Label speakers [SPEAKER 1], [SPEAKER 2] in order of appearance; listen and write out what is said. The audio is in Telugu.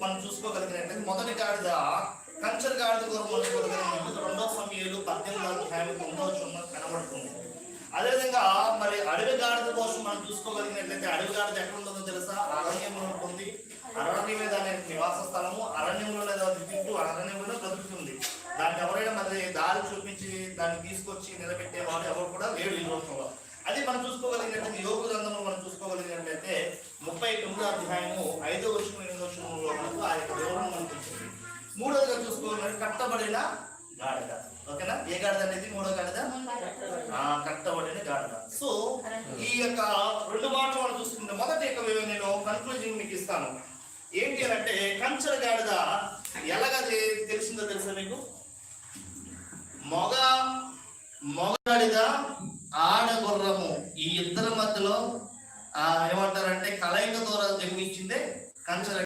[SPEAKER 1] మనం చూసుకోగలిగినట్లయితే మొదటి గాడిద కంచర గాడిద కొరకు మనం చూడగలిగినట్లయితే 2 సమూయేలు 18 కనబడుతుంది. అదేవిధంగా మరి అడవి గాడిద కోసం మనం చూసుకోగలిగినట్లయితే అడవి గాడిద ఎక్కడ ఉంటుందో తెలుసా? అరణ్యంలో ఉంటుంది. అరణ్యమే దాని నివాస స్థలము. అరణ్యంలోనే తింటూ అరణ్యంలో బ్రతుకుతుంది. దాన్ని ఎవరైనా మరి దారి చూపించి దాన్ని తీసుకొచ్చి నిలబెట్టేవాడు ఎవరు కూడా లేడు ఈ రోజుల్లో. అది మనం చూసుకోగలిగినట్లయితే యోగు గ్రంథంలో మనం చూసుకోగలిగినట్లయితే 39వ అధ్యాయము 5వ వచనం 8వ వచనంలో మనకు ఆ యొక్క వివరణ మనకు వచ్చింది. మూడోదిగా చూసుకోవాలంటే కట్టబడిన గాడిద. ఓకేనా? ఏ గాడిద అనేది మూడో గాడిద? కట్టబడిన గాడిద. సో ఈ యొక్క రెండు మాటలు మనం చూసుకుంటే మొదటి యొక్క నేను కన్క్లూజన్ మీకు ఇస్తాను. ఏంటి అని అంటే కంచర గాడిద ఎలాగా తెలిసిందో తెలుసా మీకు? మొగాడిద ఆడగుర్రము ఈ ఇద్దరి మధ్యలో ఏమంటారంటే కలయిక ద్వారా జన్మించిందే కంచర